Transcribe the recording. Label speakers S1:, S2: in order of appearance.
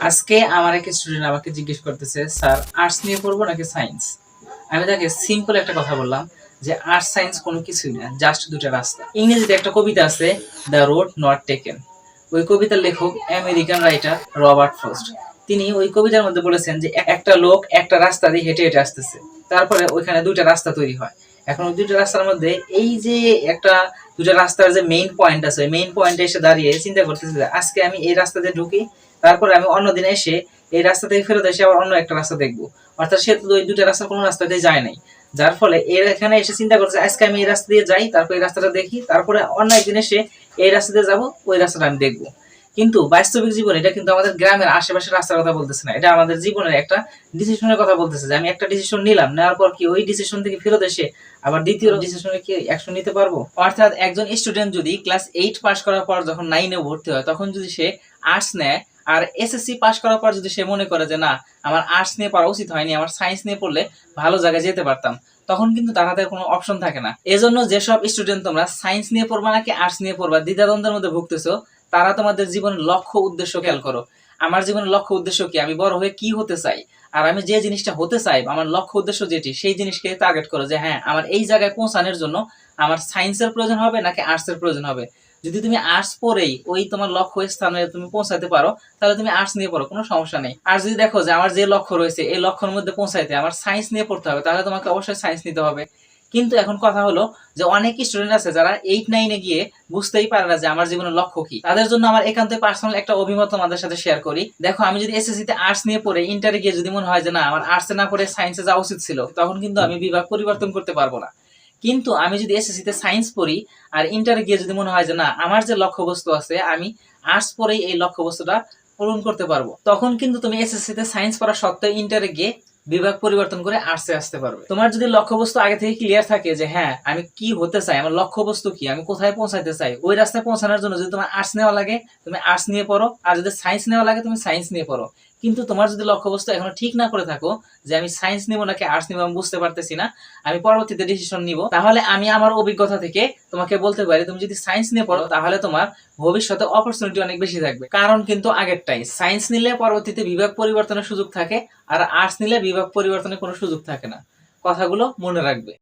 S1: আজকে আমার এক স্টুডেন্ট আমাকে জিজ্ঞেস করতেছে, স্যার আর্টস নিয়ে পড়বো নাকি সায়েন্স? আমি তাকে সিম্পল একটা কথা বললাম যে আর্টস সায়েন্স কোনো কিছুই না, জাস্ট দুটো রাস্তা। ইংরেজিতে একটা কবিতা আছে, দ্য রোড নট টেকেন। ওই কবিতার লেখক আমেরিকান রাইটার রবার্ট ফ্রস্ট। তিনি ওই কবিতার মধ্যে বলেছেন যে একটা লোক একটা রাস্তা দিয়ে হেঁটে হেঁটে আসতেছে, তারপরে ওইখানে দুইটা রাস্তা তৈরি হয়। এখন ওই দুইটা রাস্তার মধ্যে এই যে একটা দুইটা রাস্তার যে মেইন পয়েন্ট আছে, ওই মেইন পয়েন্টে এসে দাঁড়িয়ে চিন্তা করতেছে যে আজকে আমি এই রাস্তা দিয়ে ঢুকি, তারপরে আমি অন্য দিনে এসে এই রাস্তা থেকে ফেরত এসে আবার অন্য একটা রাস্তা দেখবো। অর্থাৎ সে তো ওই দুটো রাস্তার কোনো রাস্তা দিয়ে যায় নাই। যার ফলে এর এখানে এসে চিন্তা করছে আজকে আমি এই রাস্তা দিয়ে যাই, তারপর এই রাস্তাটা দেখি, তারপরে অন্য একদিন এসে এই রাস্তা দিয়ে যাবো, ওই রাস্তাটা আমি দেখবো। কিন্তু বাস্তবিক জীবন এটা কিন্তু আমাদের গ্রামের আশেপাশের রাস্তার কথা বলতেছে না, এটা আমাদের জীবনের একটা ডিসিশনের কথা বলতেছে যে আমি একটা ডিসিশন নিলাম, নেওয়ার পর কি ওই ডিসিশন থেকে ফেরত এসে আবার দ্বিতীয় ডিসিশনে কি অ্যাকশন নিতে পারবো? অর্থাৎ একজন স্টুডেন্ট যদি ক্লাস 8 পাস করার পর যখন 9 এ ভর্তি হয়, তখন যদি সে আর্টস নেয়, আর এসএসসি পাস করার পর যদি সে মনে করে যে না, আমার আর্টস নিয়ে পড়া উচিত হয়নি, আমার সায়েন্স নিয়ে পড়লে ভালো জায়গায় যেতে পারতাম, তখন কিন্তু তার হাতে কোনো অপশন থাকে না। এজন্য যেসব স্টুডেন্ট তোমরা সায়েন্স নিয়ে পড়বা নাকি আর্টস নিয়ে পড়বা দ্বিধাদ্বন্দ্বের মধ্যে ভুগতেছো, তারা তোমাদের জীবনের লক্ষ্য উদ্দেশ্য খেয়াল করো। আমার জীবনের লক্ষ্য উদ্দেশ্য কি, আমি বড় হয়ে কি হতে চাই, আর আমি যে জিনিসটা হতে চাই, আমার লক্ষ্য উদ্দেশ্য যেটি, সেই জিনিসকে টার্গেট করো যে হ্যাঁ, আমার এই জায়গায় পৌঁছানোর জন্য আমার সায়েন্সের প্রয়োজন হবে নাকি আর্টসের প্রয়োজন হবে। যদি তুমি আর্টস পড়েই ওই তোমার লক্ষ্য স্থানে তুমি পৌঁছাতে পারো, তাহলে তুমি আর্টস নিয়ে পড়ো, কোনো সমস্যা নেই। আর যদি দেখো যে আমার যে লক্ষ্য রয়েছে এই লক্ষ্যের মধ্যে পৌঁছাইতে আমার সায়েন্স নিয়ে পড়তে হবে, তাহলে তোমাকে অবশ্যই সায়েন্স নিতে হবে। কিন্তু এখন কথা হলো যে অনেক স্টুডেন্ট আছে যারা 8-9 গিয়ে বুঝতেই পারে না যে আমার জীবনের লক্ষ্য কি। তাদের জন্য আমার একান্ত পার্সোনাল একটা অভিমত তোমাদের সাথে শেয়ার করি। দেখো, আমি যদি এসএসসি তে আর্টস নিয়ে পড়ে ইন্টারে গিয়ে যদি মনে হয় যে না, আমার আর্টসে না পড়ে সায়েন্সে যাওয়া উচিত ছিল, তখন কিন্তু আমি বিভাগ পরিবর্তন করতে পারবো না। কিন্তু আমি যদি এসএসসি তে সায়েন্স পড়ি আর ইন্টারে গিয়ে যদি মনে হয় যে না, আমার যে লক্ষ্যবস্তু আছে আমি আর্টস পড়েই এই লক্ষ্যবস্তুটা পূরণ করতে পারবো, তখন কিন্তু তুমি এসএসসি তে সায়েন্স পড়া সত্ত্বেও ইন্টারে গিয়ে বিভাগ পরিবর্তন করে আর্টসে আসতে পারবে। তোমার যদি লক্ষ্যবস্তু আগে থেকে ক্লিয়ার থাকে যে হ্যাঁ, আমি কি হতে চাই, আমার লক্ষ্যবস্তু কি, আমি কোথায় পৌঁছাতে চাই, ওই রাস্তায় পৌঁছানোর জন্য যদি তোমার আর্টস নেওয়া লাগে তুমি আর্টস নিয়ে পড়ো, আর যদি সায়েন্স নেওয়া লাগে তুমি সায়েন্স নিয়ে পড়ো। কিন্তু তোমার যদি লক্ষ্যবস্তু এখনো ঠিক না করে থাকো যে আমি সায়েন্স নিব নাকি আর্টস নিব, আমি বুঝতে পারতেছি না, আমি পরবর্তীতে ডিসিশন নিব, তাহলে আমি আমার অভিজ্ঞতা থেকে তোমাকে বলতে পারি তুমি যদি সায়েন্স নিয়ে পড়ো তাহলে তোমার ভবিষ্যতে অপরচুনিটি অনেক বেশি থাকবে। কারণ কিন্তু আগেরটাই, সায়েন্স নিলে পরবর্তীতে বিভাগ পরিবর্তনের সুযোগ থাকে, আর আর্টস নিলে বিভাগ পরিবর্তনের কোনো সুযোগ থাকে না। কথাগুলো মনে রাখবে।